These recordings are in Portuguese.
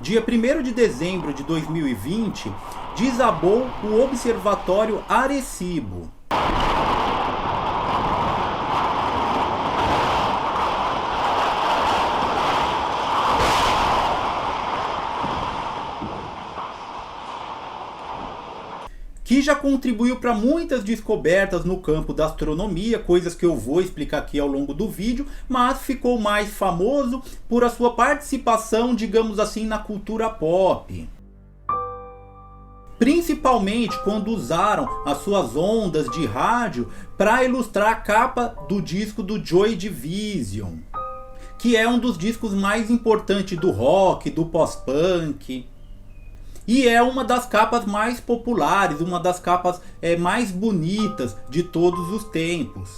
dia 1º de dezembro de 2020, desabou o Observatório Arecibo. Que já contribuiu para muitas descobertas no campo da astronomia, coisas que eu vou explicar aqui ao longo do vídeo, mas ficou mais famoso por a sua participação, digamos assim, na cultura pop. Principalmente quando usaram as suas ondas de rádio para ilustrar a capa do disco do Joy Division, que é um dos discos mais importantes do rock, do pós-punk. E é uma das capas mais populares, uma das capas mais bonitas de todos os tempos.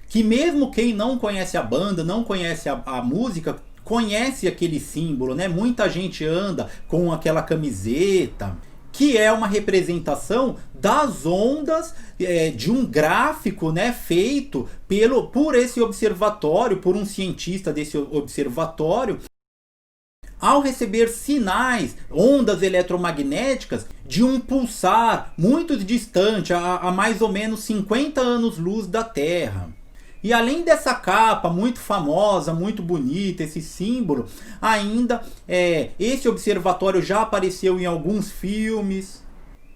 Que mesmo quem não conhece a banda, não conhece a música, conhece aquele símbolo, né? Muita gente anda com aquela camiseta, que é uma representação das ondas de um gráfico, né, feito por esse observatório, por um cientista desse observatório, ao receber sinais, ondas eletromagnéticas de um pulsar muito distante, a mais ou menos 50 anos-luz da Terra. E além dessa capa muito famosa, muito bonita, esse símbolo, ainda esse observatório já apareceu em alguns filmes.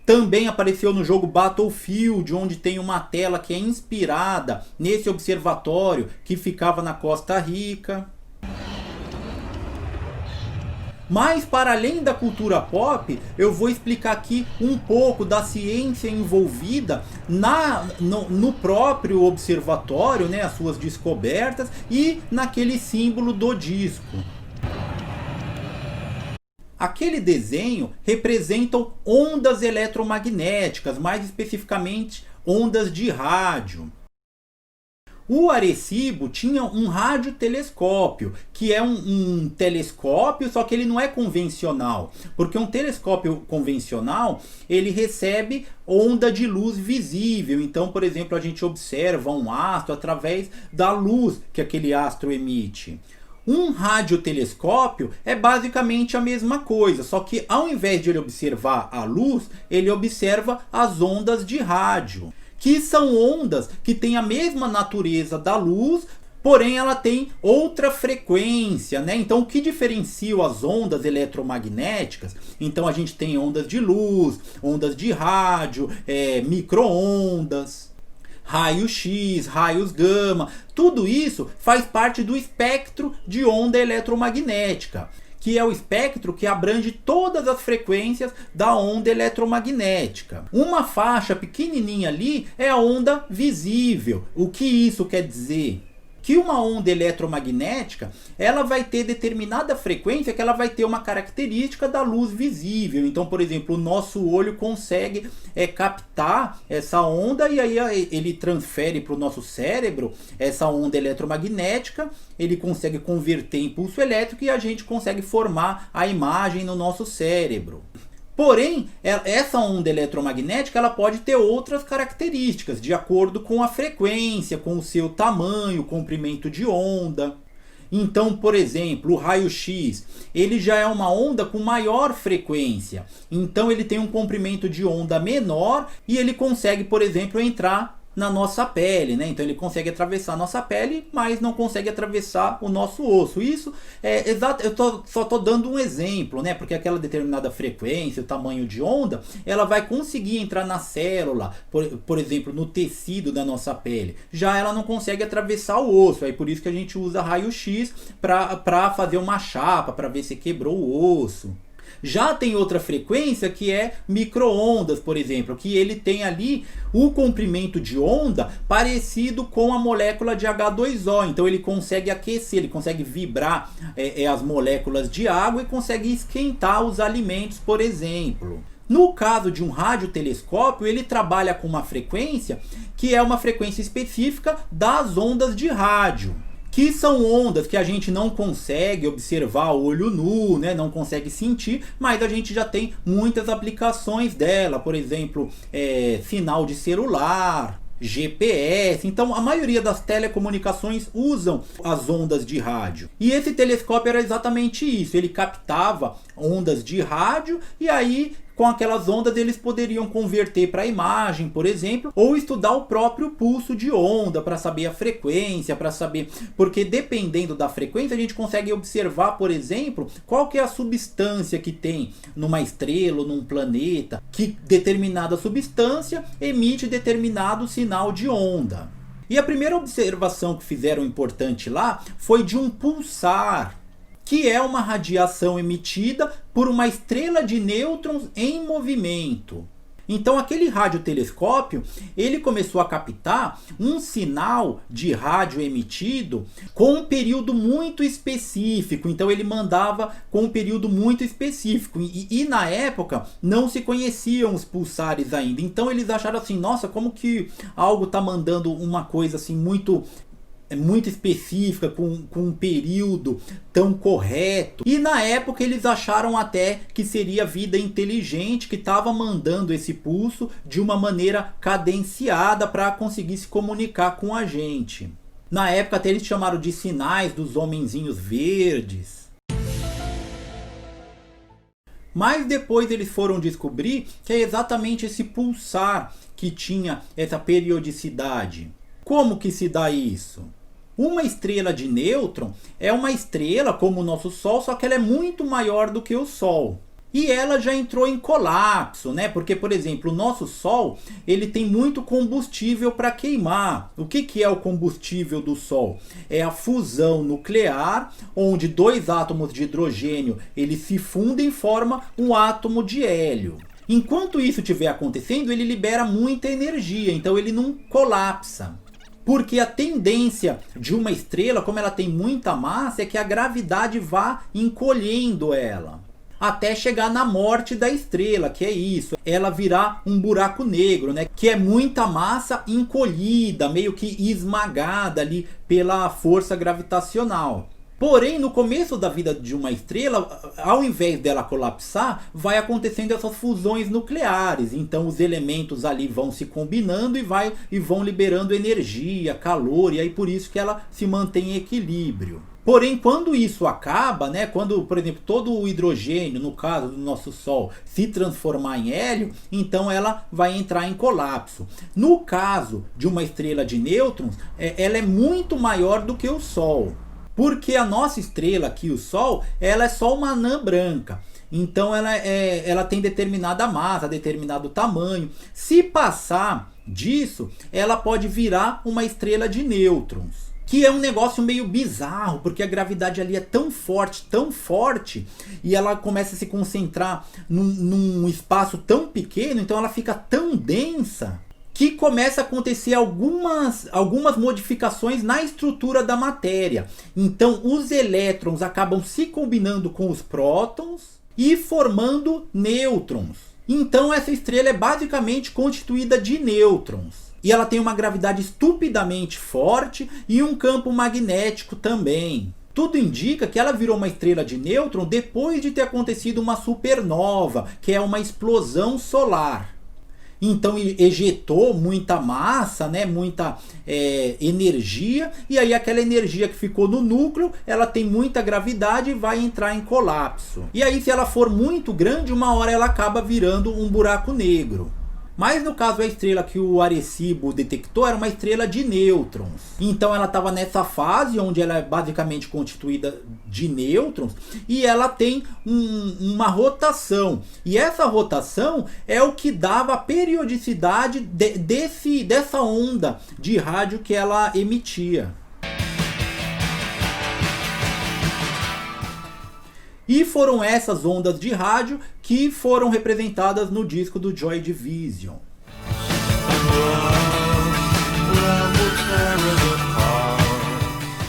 Também apareceu no jogo Battlefield, onde tem uma tela que é inspirada nesse observatório que ficava na Costa Rica. Mas para além da cultura pop, eu vou explicar aqui um pouco da ciência envolvida no próprio observatório, né, as suas descobertas e naquele símbolo do disco. Aquele desenho representa ondas eletromagnéticas, mais especificamente ondas de rádio. O Arecibo tinha um radiotelescópio, que é um telescópio, só que ele não é convencional. Porque um telescópio convencional, ele recebe onda de luz visível. Então, por exemplo, a gente observa um astro através da luz que aquele astro emite. Um radiotelescópio é basicamente a mesma coisa, só que ao invés de ele observar a luz, ele observa as ondas de rádio, que são ondas que têm a mesma natureza da luz, porém ela tem outra frequência, né? Então o que diferencia as ondas eletromagnéticas? Então a gente tem ondas de luz, ondas de rádio, micro-ondas, raio-x, raios gama, tudo isso faz parte do espectro de onda eletromagnética, que é o espectro que abrange todas as frequências da onda eletromagnética. Uma faixa pequenininha ali é a onda visível. O que isso quer dizer? Que uma onda eletromagnética, ela vai ter determinada frequência que ela vai ter uma característica da luz visível. Então, por exemplo, o nosso olho consegue captar essa onda e aí ele transfere para o nosso cérebro essa onda eletromagnética, ele consegue converter em impulso elétrico e a gente consegue formar a imagem no nosso cérebro. Porém, essa onda eletromagnética ela pode ter outras características, de acordo com a frequência, com o seu tamanho, comprimento de onda. Então, por exemplo, o raio-x, ele já é uma onda com maior frequência. Então ele tem um comprimento de onda menor e ele consegue, por exemplo, entrar na nossa pele, né? Então ele consegue atravessar a nossa pele, mas não consegue atravessar o nosso osso. Isso é exato. Só tô dando um exemplo, né? Porque aquela determinada frequência, o tamanho de onda, ela vai conseguir entrar na célula, por exemplo, no tecido da nossa pele. Já ela não consegue atravessar o osso. Aí por isso que a gente usa raio-x para fazer uma chapa, para ver se quebrou o osso. Já tem outra frequência que é micro-ondas, por exemplo, que ele tem ali o comprimento de onda parecido com a molécula de H2O. Então ele consegue aquecer, ele consegue vibrar as moléculas de água e consegue esquentar os alimentos, por exemplo. No caso de um radiotelescópio, ele trabalha com uma frequência que é uma frequência específica das ondas de rádio, que são ondas que a gente não consegue observar a olho nu, né? Não consegue sentir, mas a gente já tem muitas aplicações dela, por exemplo, sinal de celular. GPS. Então a maioria das telecomunicações usam as ondas de rádio. E esse telescópio era exatamente isso. Ele captava ondas de rádio e aí com aquelas ondas eles poderiam converter para imagem, por exemplo, ou estudar o próprio pulso de onda para saber a frequência, para saber, porque dependendo da frequência a gente consegue observar, por exemplo, qual que é a substância que tem numa estrela ou num planeta, que determinada substância emite determinado sinal de onda. E a primeira observação que fizeram importante lá foi de um pulsar, que é uma radiação emitida por uma estrela de nêutrons em movimento. Então aquele radiotelescópio, ele começou a captar um sinal de rádio emitido com um período muito específico. Então ele mandava com um período muito específico. E na época não se conheciam os pulsares ainda. Então eles acharam assim, nossa, como que algo está mandando uma coisa assim muito específica, com um período tão correto. E na época eles acharam até que seria vida inteligente que estava mandando esse pulso de uma maneira cadenciada para conseguir se comunicar com a gente. Na época até eles chamaram de sinais dos homenzinhos verdes. Mas depois eles foram descobrir que é exatamente esse pulsar que tinha essa periodicidade. Como que se dá isso? Uma estrela de nêutron é uma estrela como o nosso Sol, só que ela é muito maior do que o Sol. E ela já entrou em colapso, né? Porque, por exemplo, o nosso Sol, ele tem muito combustível para queimar. O que é o combustível do Sol? É a fusão nuclear, onde dois átomos de hidrogênio eles se fundem e formam um átomo de hélio. Enquanto isso estiver acontecendo, ele libera muita energia, então ele não colapsa. Porque a tendência de uma estrela, como ela tem muita massa, é que a gravidade vá encolhendo ela. Até chegar na morte da estrela, que é isso. Ela virar um buraco negro, né? Que é muita massa encolhida, meio que esmagada ali pela força gravitacional. Porém, no começo da vida de uma estrela, ao invés dela colapsar, vai acontecendo essas fusões nucleares. Então os elementos ali vão se combinando e vão liberando energia, calor, e aí por isso que ela se mantém em equilíbrio. Porém, quando isso acaba, né, quando, por exemplo, todo o hidrogênio, no caso do nosso Sol, se transformar em hélio, então ela vai entrar em colapso. No caso de uma estrela de nêutrons, ela é muito maior do que o Sol. Porque a nossa estrela aqui, o Sol, ela é só uma anã branca. Então ela tem determinada massa, determinado tamanho. Se passar disso, ela pode virar uma estrela de nêutrons. Que é um negócio meio bizarro, porque a gravidade ali é tão forte, e ela começa a se concentrar num espaço tão pequeno, então ela fica tão densa, que começa a acontecer algumas modificações na estrutura da matéria. Então os elétrons acabam se combinando com os prótons e formando nêutrons. Então essa estrela é basicamente constituída de nêutrons. E ela tem uma gravidade estupidamente forte e um campo magnético também. Tudo indica que ela virou uma estrela de nêutron depois de ter acontecido uma supernova, que é uma explosão solar. Então ejetou muita massa, né, muita energia, e aí aquela energia que ficou no núcleo, ela tem muita gravidade e vai entrar em colapso. E aí se ela for muito grande, uma hora ela acaba virando um buraco negro. Mas no caso a estrela que o Arecibo detectou era uma estrela de nêutrons. Então ela estava nessa fase onde ela é basicamente constituída de nêutrons e ela tem uma rotação. E essa rotação é o que dava a periodicidade dessa onda de rádio que ela emitia. E foram essas ondas de rádio que foram representadas no disco do Joy Division.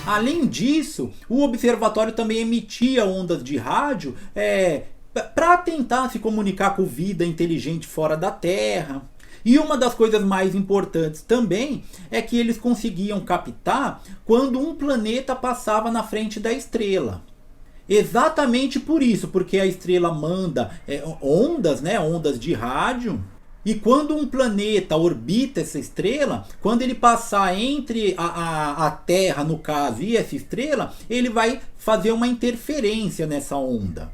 Além disso, o observatório também emitia ondas de rádio para tentar se comunicar com vida inteligente fora da Terra. E uma das coisas mais importantes também é que eles conseguiam captar quando um planeta passava na frente da estrela. Exatamente por isso, porque a estrela manda ondas, né, ondas de rádio, E quando um planeta orbita essa estrela, quando ele passar entre a Terra, no caso, e essa estrela, ele vai fazer uma interferência nessa onda.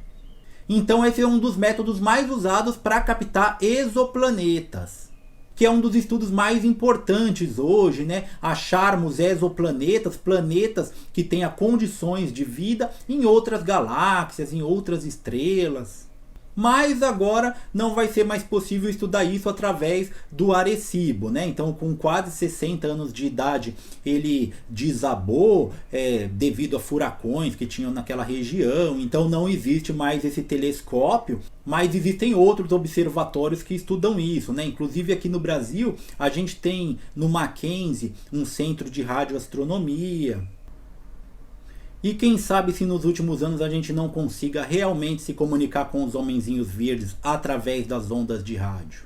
Então esse é um dos métodos mais usados para captar exoplanetas, que é um dos estudos mais importantes hoje, né? Acharmos exoplanetas, planetas que tenham condições de vida em outras galáxias, em outras estrelas. Mas agora não vai ser mais possível estudar isso através do Arecibo, né? Então, com quase 60 anos de idade, ele desabou devido a furacões que tinham naquela região. Então, não existe mais esse telescópio, mas existem outros observatórios que estudam isso, né? Inclusive aqui no Brasil, a gente tem no Mackenzie um centro de radioastronomia. E quem sabe se nos últimos anos a gente não consiga realmente se comunicar com os homenzinhos verdes através das ondas de rádio.